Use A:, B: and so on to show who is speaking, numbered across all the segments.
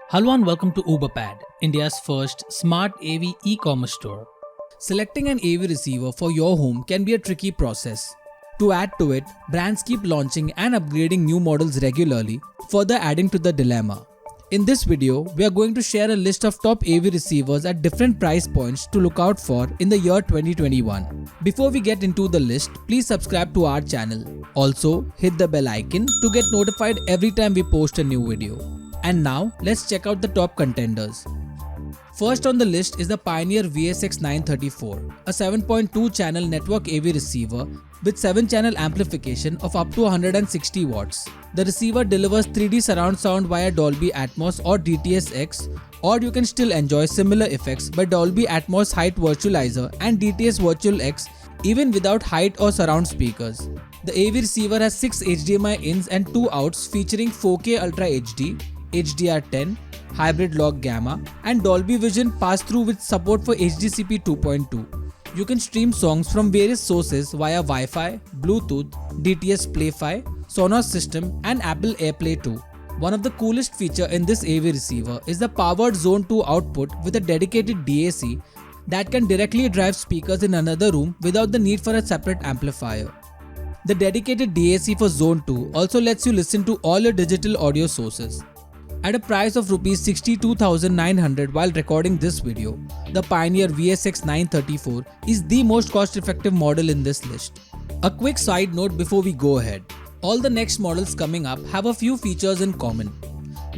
A: Hello and welcome to UberPad, India's first smart AV e-commerce store. Selecting an AV receiver for your home can be a tricky process. To add to it, brands keep launching and upgrading new models regularly, further adding to the dilemma. In this video, we are going to share a list of top AV receivers at different price points to look out for in the year 2021. Before we get into the list, please subscribe to our channel. Also, hit the bell icon to get notified every time we post a new video. And now, let's check out the top contenders. First on the list is the Pioneer VSX 934, a 7.2 channel network AV receiver with 7 channel amplification of up to 160 watts. The receiver delivers 3D surround sound via Dolby Atmos or DTS-X, or you can still enjoy similar effects by Dolby Atmos Height Virtualizer and DTS Virtual X even without height or surround speakers. The AV receiver has 6 HDMI ins and 2 outs featuring 4K Ultra HD, HDR10, Hybrid Log Gamma and Dolby Vision pass-through with support for HDCP 2.2. You can stream songs from various sources via Wi-Fi, Bluetooth, DTS Play-Fi, Sonos system and Apple AirPlay 2. One of the coolest feature in this AV receiver is the powered Zone 2 output with a dedicated DAC that can directly drive speakers in another room without the need for a separate amplifier. The dedicated DAC for Zone 2 also lets you listen to all your digital audio sources. At a price of Rs 62,900 while recording this video, the Pioneer VSX 934 is the most cost-effective model in this list. A quick side note before we go ahead. All the next models coming up have a few features in common.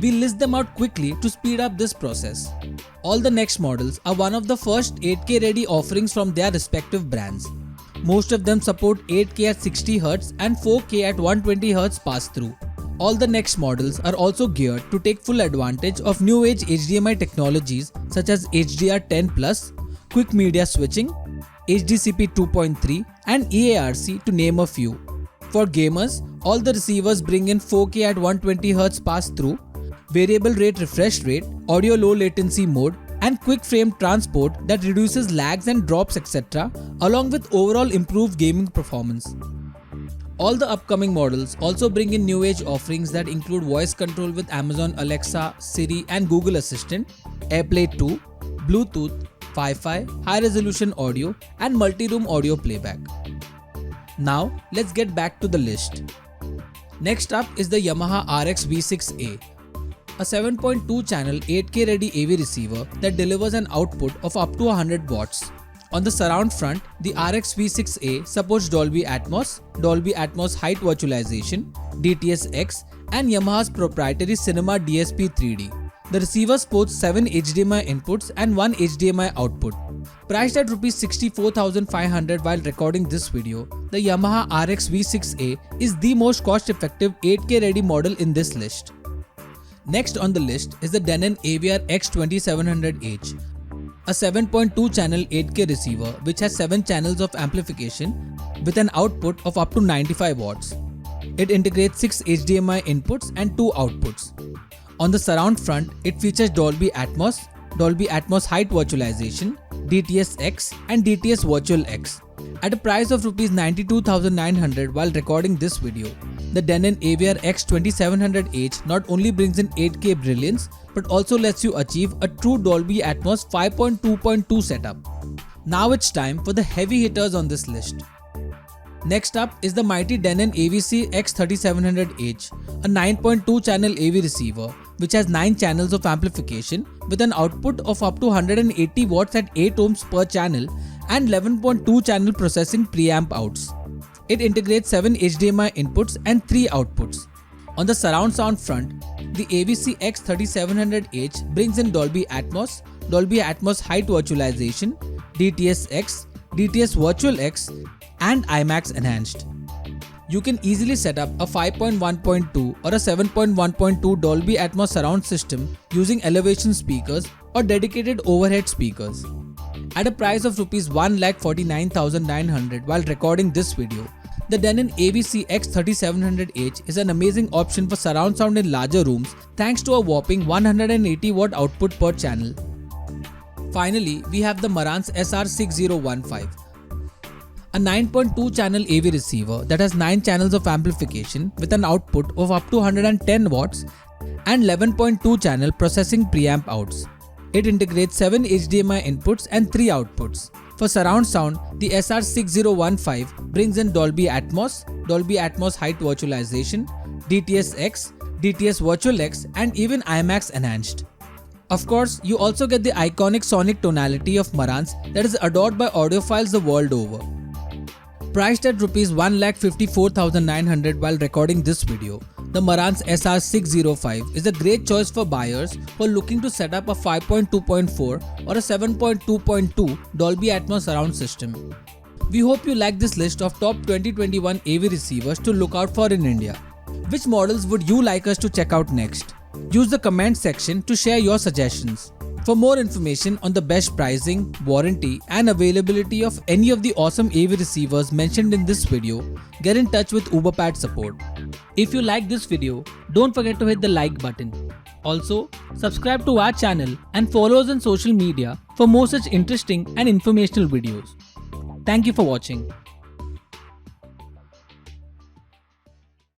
A: We list them out quickly to speed up this process. All the next models are one of the first 8K ready offerings from their respective brands. Most of them support 8K at 60Hz and 4K at 120Hz pass-through. All the next models are also geared to take full advantage of new age HDMI technologies such as HDR10+, quick media switching, HDCP 2.3 and EARC to name a few. For gamers, all the receivers bring in 4K at 120Hz pass-through, variable rate refresh rate, audio low latency mode and quick frame transport that reduces lags and drops etc. along with overall improved gaming performance. All the upcoming models also bring in new age offerings that include voice control with Amazon Alexa, Siri and Google Assistant, AirPlay 2, Bluetooth, Wi-Fi, high resolution audio and multi-room audio playback. Now let's get back to the list. Next up is the Yamaha RX V6A, a 7.2 channel 8K ready AV receiver that delivers an output of up to 100 watts. On the surround front, the RX V6A supports Dolby Atmos, Dolby Atmos Height Virtualization, DTS-X and Yamaha's proprietary Cinema DSP 3D. The receiver sports 7 HDMI inputs and 1 HDMI output. Priced at Rs 64,500 while recording this video, the Yamaha RX V6A is the most cost-effective 8K ready model in this list. Next on the list is the Denon AVR X2700H, a 7.2 channel 8K receiver which has 7 channels of amplification with an output of up to 95 watts. It integrates 6 HDMI inputs and 2 outputs. On the surround front, it features Dolby Atmos, Dolby Atmos Height Virtualization, DTS-X and DTS Virtual X. At a price of Rs 92,900 while recording this video, the Denon AVR X2700H not only brings in 8K brilliance but also lets you achieve a true Dolby Atmos 5.2.2 setup. Now it's time for the heavy hitters on this list. Next up is the mighty Denon AVC X3700H, a 9.2 channel AV receiver which has 9 channels of amplification with an output of up to 180 watts at 8 ohms per channel and 11.2 channel processing preamp outs. It integrates 7 HDMI inputs and 3 outputs. On the surround sound front, the AVC X3700H brings in Dolby Atmos, Dolby Atmos Height Virtualization, DTS-X, DTS Virtual X and IMAX Enhanced. You can easily set up a 5.1.2 or a 7.1.2 Dolby Atmos surround system using elevation speakers or dedicated overhead speakers. At a price of Rs 1,49,900 while recording this video, the Denon AVC X3700H is an amazing option for surround sound in larger rooms thanks to a whopping 180 watt output per channel. Finally, we have the Marantz SR6015, a 9.2 channel AV receiver that has 9 channels of amplification with an output of up to 110 watts and 11.2 channel processing preamp outs. It integrates 7 HDMI inputs and 3 outputs. For surround sound, the SR6015 brings in Dolby Atmos Height Virtualization, DTS-X, DTS Virtual X, and even IMAX Enhanced. Of course, you also get the iconic sonic tonality of Marantz that is adored by audiophiles the world over. Priced at Rs 1,54,900 while recording this video, the Marantz SR605 is a great choice for buyers who are looking to set up a 5.2.4 or a 7.2.2 Dolby Atmos surround system. We hope you like this list of top 2021 AV receivers to look out for in India. Which models would you like us to check out next? Use the comment section to share your suggestions. For more information on the best pricing, warranty and availability of any of the awesome AV receivers mentioned in this video, get in touch with Uberpad support. If you like this video, don't forget to hit the like button. Also, subscribe to our channel and follow us on social media for more such interesting and informational videos. Thank you for watching.